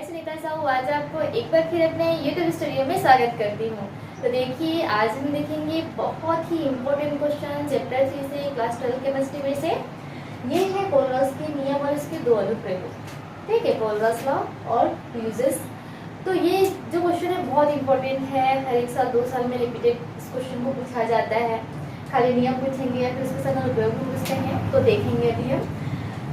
सुनीता साहू आज आपको एक बार फिर अपने यूट्यूब स्टूडियो में स्वागत करती हूँ। तो देखिए आज हम देखेंगे बहुत ही इम्पोर्टेंट क्वेश्चन चैप्टर 3 से क्लास 12 केमिस्ट्री में से। ये है कोलरॉस के नियम और इसके दो अनुप्रयोग। ठीक है, कोलरॉस लॉ और यूजेस। तो ये जो क्वेश्चन है बहुत इंपॉर्टेंट है, हर एक साल 2 साल में रिपीटेड इस क्वेश्चन को पूछा जाता है। खाली नियम पूछेंगे या फिर उसके साथ अनुप्रयोग भी पूछते हैं, तो देखेंगे अभी हम।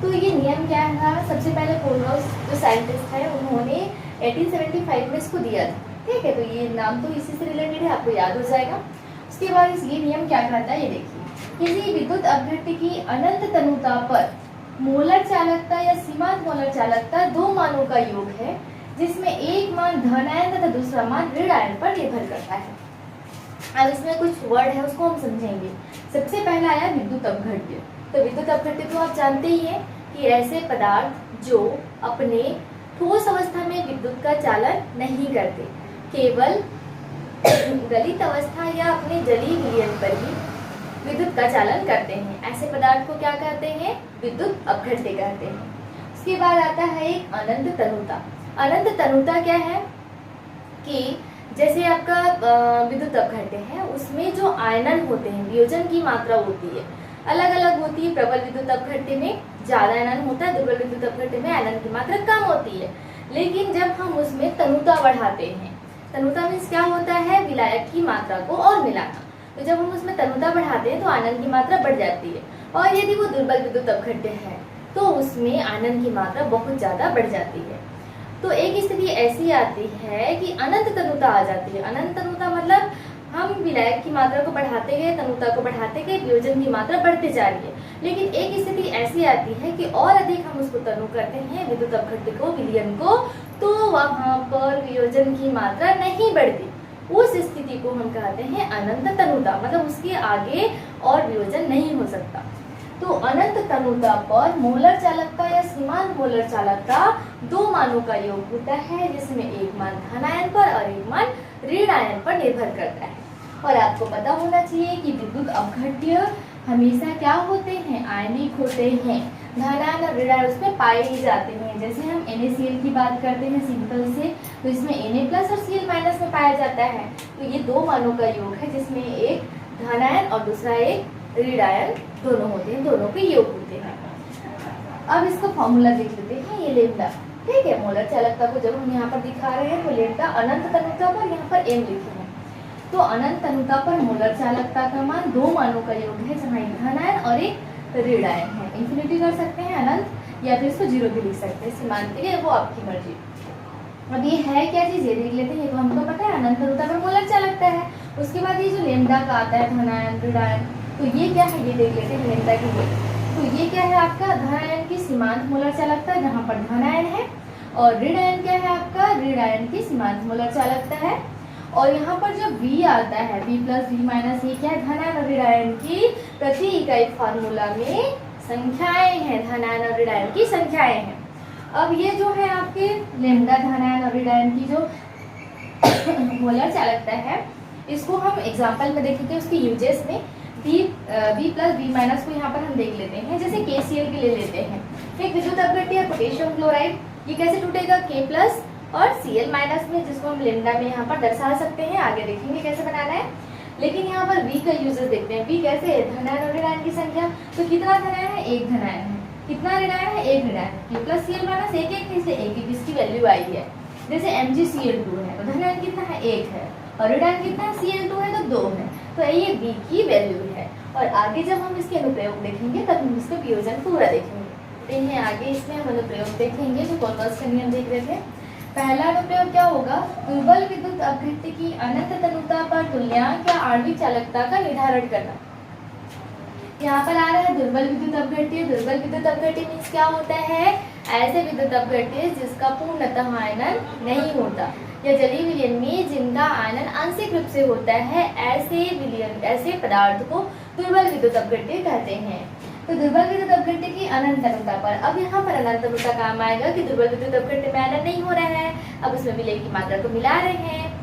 तो ये नियम क्या था, सबसे पहले कोलरॉस जो साइंटिस्ट है उन्होंने 1875 में इसको दिया था। ठीक है, तो ये नाम तो इसी से रिलेटेड है, आपको याद हो जाएगा। उसके बाद ये नियम क्या कहता है, ये देखिए। किसी विद्युत अपघट्य की अनंत तनुता पर मोलर चालकता या सीमांत मोलर चालकता दो मानों का योग है, जिसमें एक मान धनायन तथा दूसरा मान ऋण आयन पर निर्भर करता है। अब इसमें कुछ वर्ड है उसको हम समझेंगे। सबसे पहला आया विद्युत अपघट्य। तो विद्युत अपघट्य तो आप जानते ही हैं कि ऐसे पदार्थ जो अपने ठोस अवस्था में विद्युत का चालन नहीं करते, केवल गलित अवस्था या अपने जलीय विलयन पर ही विद्युत का चालन करते हैं, ऐसे पदार्थ को क्या कहते हैं, विद्युत अपघट्य कहते हैं। उसके बाद आता है एक अनंत तनुता। अनंत तनुता क्या है कि जैसे आपका विद्युत अपघट्य है, उसमें जो आयनन होते हैं, वियोजन की मात्रा होती है, अलग अलग होती है। प्रबल विद्युत अपघट्य में ज्यादा आयनन होता है, दुर्बल विद्युत अपघट्य में आयनन की मात्रा कम होती है। लेकिन जब हम उसमें तनुता बढ़ाते हैं, तनुता मीन्स क्या होता है, विलायक की मात्रा को और मिलाना। तो जब हम उसमें तनुता बढ़ाते हैं तो आयनन की मात्रा बढ़ जाती है, और यदि वो दुर्बल विद्युत अपघट्य है तो उसमें आयनन की मात्रा बहुत ज्यादा बढ़ जाती है। तो एक स्थिति ऐसी आती है कि अनंत तनुता आ जाती है। अनंत तनुता मतलब हम विलायक की मात्रा को बढ़ाते गए, तनुता को बढ़ाते गए, वियोजन की मात्रा बढ़ती जा रही है। लेकिन एक स्थिति ऐसी आती है कि और अधिक हम उसको तनु करते हैं, विद्युत अपघट्य को, विलयन को, तो वहां पर वियोजन की मात्रा नहीं बढ़ती। उस स्थिति को हम कहते हैं अनंत तनुता, मतलब उसके आगे और वियोजन नहीं हो सकता। तो अनंत तनुता पर मोलर चालकता या सीमांत मोलर चालकता दो मानों का योग होता है, जिसमें एक मान धनायन पर और एक मान ऋण आयन पर निर्भर करता है। और आपको पता होना चाहिए कि विद्युत अपघट्य हमेशा क्या होते हैं, आयनिक होते हैं। धनायन और ऋण आयन उसमें पाए ही जाते हैं। जैसे हम NaCl की बात करते हैं सिंपल से, तो इसमें Na+ और Cl- में पाया जाता है। तो ये दो मानों का योग है, जिसमें एक धनायन और दूसरा एक ऋण आयन दोनों होते हैं, दोनों के योग होते हैं। अब इसका फॉर्मूला देख लेते हैं, ये लेमडा। ठीक है, मोलर चालकता को जब हम यहाँ पर दिखा रहे हैं तो लेमडा अनंत तनुता पर यहाँ पर m लिखे हैं। तो अनंत तनुता पर मोलर चालकता का मान दो मानों का योग है, जहाँ एक धनायन और एक ऋण आयन है। इन्फिनिटी कर सकते हैं अनंत, या फिर इसको 0 भी लिख सकते हैं, सीमांत के लिए वो आपकी मर्जी। अब ये है क्या चीज, ये देख लेते हैं। ये तो हमको पता है अनंत तनुता पर मोलर चालकता है। उसके बाद ये जो लेमडा का आता है, धनायन ऋण आयन, तो ये क्या है, ये देख लेते हैं लेमडा की। तो ये क्या है आपका, धनायन की सीमांत मोलर चालकता, जहाँ पर धनायन है, और ऋण आयन क्या है आपका, ऋण आयन की सीमांत मोलर चालकता है। और यहाँ पर जो V आता है, V+, V- ये क्या है, धनायन और ऋण आयन की प्रति इकाई फार्मूला में संख्याएं हैं, धनायन और ऋण आयन की संख्याएं हैं। अब ये जो है आपके लेमडा, धनायन और ऋण आयन की जो मोलर चालकता है, इसको हम एग्जाम्पल में देखेंगे उसकी यूजेस में। V+, V- को यहाँ पर हम देख लेते हैं। जैसे KCl के लिए लेते हैं, एक विद्युत अपघट्य है पोटेशियम क्लोराइड, ये कैसे टूटेगा, K+ और Cl- में, जिसको हम लेमडा में यहाँ पर दर्शा सकते हैं। आगे देखेंगे कैसे बनाना है। लेकिन यहाँ पर V का यूजेस देखते हैं। V कैसे है, धनायन और ऋण आयन की संख्या। तो कितना धनायन है, एक धनायन है। कितना ऋण आयन है, एक ऋण आयन है। K+ Cl- एक इसलिए एक इसकी वैल्यू आई है। जैसे MgCl2 है, तो धनायन कितना है, एक है, और ऋण आयन कितना है, Cl2 है तो 2 है। तो ये V की वैल्यू है। और आगे जब हम इसके अनुप्रयोग देखेंगे तब हम इसका वियोजन पूरा देखेंगे। आगे इसमें हम अनुप्रयोग देखेंगे, जो कोलरॉस का नियम देख रहे थे। पहला अनुप्रयोग क्या होगा, दुर्बल विद्युत अपघट्य की अनंत तनुता पर तुल्यांक या आणविक चालकता का निर्धारण करना। यहाँ पर आ रहा है दुर्बल विद्युत अपघट्य। दुर्बल विद्युत अपघट्य मीन्स क्या होता है, ऐसे विद्युत अपघट्य जिसका पूर्णतः आयनन नहीं होता, या जलीय विलयन में जिनका आयनन आंशिक रूप से होता है, ऐसे पदार्थ को दुर्बल विद्युत अपघट्य कहते हैं। तो दुर्बल विद्युत अपघट्य की अनंत तनुता पर, अब यहाँ पर अनंत तनुता काम आएगा कि दुर्बल विद्युत अपघट्य में आयनन नहीं हो रहा है, अब उसमें विलय की मात्रा को मिला रहे हैं,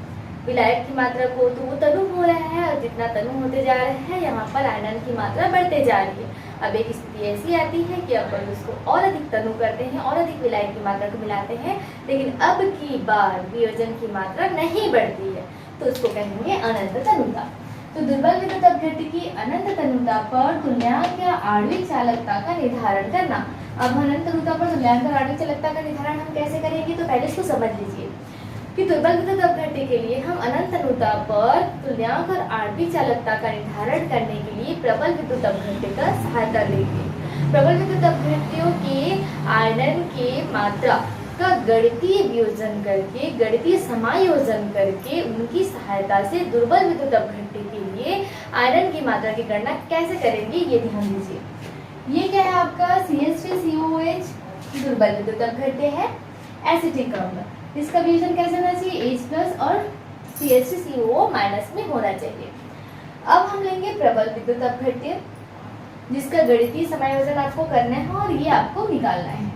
विलायक की मात्रा को, तो वो तनु हो रहा है, और जितना तनु होते जा रहे हैं यहाँ पर आयनन की मात्रा बढ़ते जा रही है। अब एक स्थिति ऐसी आती है कि अपन उसको और अधिक तनु करते हैं और अधिक विलायक की मात्रा को मिलाते हैं, लेकिन अब की बार वियोजन की मात्रा नहीं बढ़ती है, तो उसको कहेंगे अनंत तनुता। तो दुर्बल विद्युत अपघट्य की अनंत तनुता पर तुल्यांक या आणविक चालकता का निर्धारण करना। अब अनंत तनुता पर तुल्यांक और आणविक चालकता का निर्धारण हम कैसे करेंगे, तो पहले इसको समझ लीजिए कि दुर्बल विद्युत अपघट्य के लिए हम अनंत तनुता पर तुल्यांक और आणविक चालकता का निर्धारण करने के लिए प्रबल विद्युत अपघट्य का सहायता लेंगे। प्रबल विद्युत अपघट्यों के आयनन के मात्रा का गणितीय वियोजन करके, गणितीय समायोजन करके उनकी सहायता से दुर्बल विद्युत अपघट्य के लिए आयरन की मात्रा की गणना कैसे करेंगे, ये ध्यान दीजिए। ये क्या है आपका CH3COOH दुर्बल विद्युत अपघट्य है, एसिटिक अम्ल। इसका वियोजन कैसे होना चाहिए, H+ और CH3COO- में होना चाहिए। अब हम लेंगे प्रबल विद्युत अपघट्य, जिसका गणितीय समायोजन आपको करना है और ये आपको निकालना है।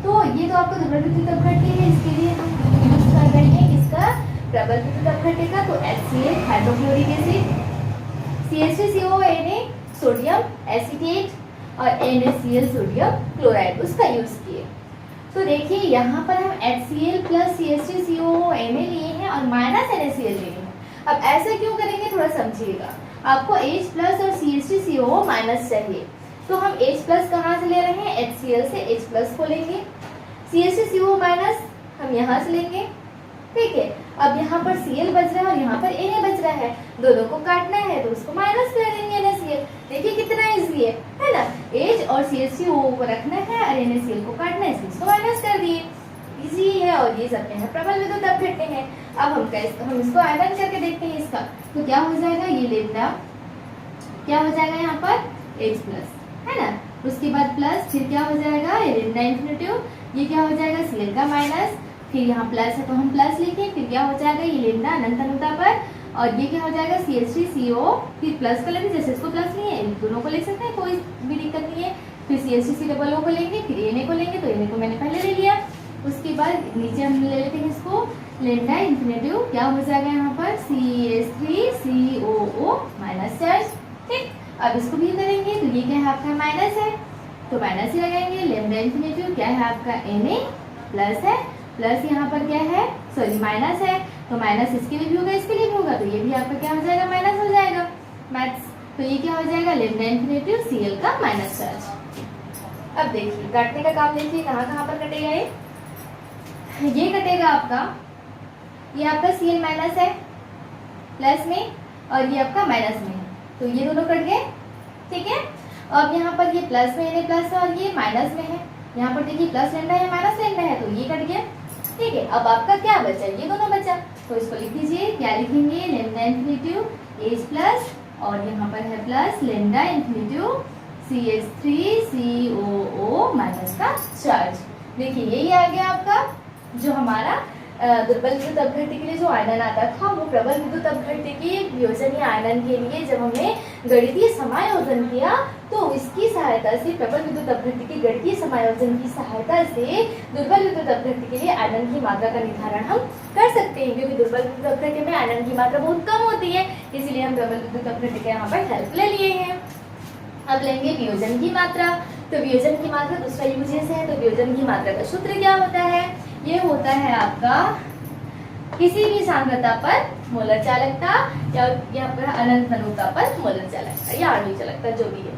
तो ये तो आपका दुर्बल विद्युत अपघट्य है, इसके लिए हम यूज कर रहे हैं किसका, प्रबल विद्युत अपघट्य का। तो HCl hydrochloric acid, CH3COO sodium acetate और NaCl सोडियम क्लोराइड, उसका यूज किए। तो देखिए यहाँ पर हम HCl प्लस CH3COO लिए हैं और माइनस NaCl लिए हैं। अब ऐसा क्यों करेंगे, थोड़ा समझिएगा। आपको H+ और CH3COO- चाहिए, तो हम H+ कहाँ से ले रहे हैं, HCl से H+ को लेंगे, CH3COO- हम यहाँ से लेंगे, ठीक है। अब यहाँ पर Cl बच रहा है और यहाँ पर Na बच रहा है, दोनों को काटना है तो उसको माइनस कर देंगे NaCl। देखिए कितना इजी है ना। H और CH3COO को रखना है और NaCl को काटना है, इसलिए इसको माइनस कर दिए, इजी है। और ये सब है प्रबल विद्युत अपघट्य है। अब हम इसको आयरन करके देखते हैं इसका, तो क्या हो जाएगा, ये लेमडा क्या हो जाएगा यहाँ पर H+, है ना। उसके बाद प्लस, फिर क्या हो जाएगा लेमडा इन्फिनिटिव, ये क्या हो जाएगा Cl का माइनस, फिर यहाँ प्लस है तो हम प्लस लिखें, फिर क्या हो जाएगा ये लेमडा अनंत तनुता पर, और ये क्या हो जाएगा CH3CO, फिर प्लस कर लेंगे, जैसे इसको प्लस लिए इन दोनों को लिख सकते हैं, कोई भी दिक्कत नहीं है। फिर CH3COO को लेंगे, फिर Na को लेंगे, तो Na को मैंने पहले ले लिया। उसके बाद नीचे हम ले लेते हैं इसको लेमडा इन्फिनिटिव, क्या हो जाएगा यहाँ पर CH3COO- चार्ज, ठीक। अब इसको भी करेंगे तो ये क्या है आपका माइनस है, तो माइनस ही लगाएंगे। लेमडा इन्फिनिटिव क्या है आपका Na प्लस है, प्लस यहाँ पर क्या है सॉरी माइनस है, तो माइनस इसके लिए भी होगा इसके लिए भी होगा, तो ये भी आपका क्या हो जाएगा माइनस हो जाएगा मैथ्स। तो ये क्या हो जाएगा लेमडा इन्फिनिटिव Cl का माइनस चार्ज। अब देखिए काटने का काम देखिए कहाँ कहाँ पर कटेगा, ये कटेगा आपका, ये आपका Cl माइनस है प्लस में और ये आपका माइनस में, तो ये दोनों कट गए, ठीक है। अब यहाँ पर ये प्लस में Na प्लस है और ये माइनस में है, यहाँ पर देखिए प्लस लेमडा है माइनस लेमडा है, तो ये कट गया, ठीक है। अब आपका क्या बचा, ये दोनों बचा, तो इसको लिख दीजिए, क्या लिखेंगे लेमडा इन्फिनिटिव H+ और यहाँ पर है प्लस लेमडा इन्फिनिटिव CH3COO- का चार्ज। देखिए यही आ गया आपका जो हमारा दुर्बल विद्युत अपघट्य के लिए जो आयनन आता था, वो प्रबल विद्युत अपघट्य के वियोजन या आयनन के लिए जब हमने गणितीय समायोजन किया, तो इसकी सहायता से प्रबल विद्युत अपघट्य के गणितीय समायोजन की सहायता से दुर्बल विद्युत अपघट्य के लिए आयनन की मात्रा का निर्धारण हम कर सकते हैं, क्योंकि दुर्बल विद्युत अपघट्य में आयनन की मात्रा बहुत कम होती है, इसलिए हम प्रबल विद्युत अपघट्य के यहाँ पर हेल्प ले लिए हैं। अब लेंगे वियोजन की मात्रा, तो वियोजन की मात्रा दूसरा यूजेस है, तो वियोजन की मात्रा का सूत्र क्या होता है, ये होता है आपका किसी भी सांद्रता पर मोलर चालकता या यहाँ पर अनंत तनुता पर मोलर चालकता या आणविक चालकता जो भी है।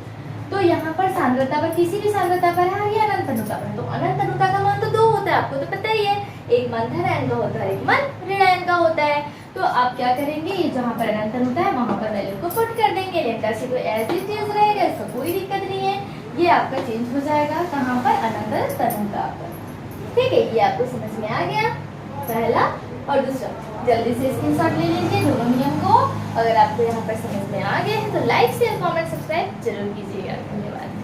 तो यहाँ पर सांद्रता पर किसी भी सांद्रता पर है या अनंत तनुता पर, तो अनंत तनुता का मान तो 2 होता है, आपको तो पता ही है, एक मान धन आयन का होता है, एक मान ऋण आयन का होता है। तो आप क्या करेंगे, ये जहाँ पर अनंत तनुता है वहां पर वैल्यू को पुट कर देंगे, लेमडा से तो एज इट इज रहेगा, इसका कोई दिक्कत नहीं है, ये आपका चेंज हो जाएगा कहाँ पर अनंत तनुता पर, ठीक है। ये आपको समझ में आ गया पहला और दूसरा, जल्दी से स्क्रीनशॉट ले लीजिए दोनों नियम को। अगर आपको यहाँ पर समझ में आ गया है तो लाइक शेयर कमेंट सब्सक्राइब जरूर कीजिएगा। धन्यवाद।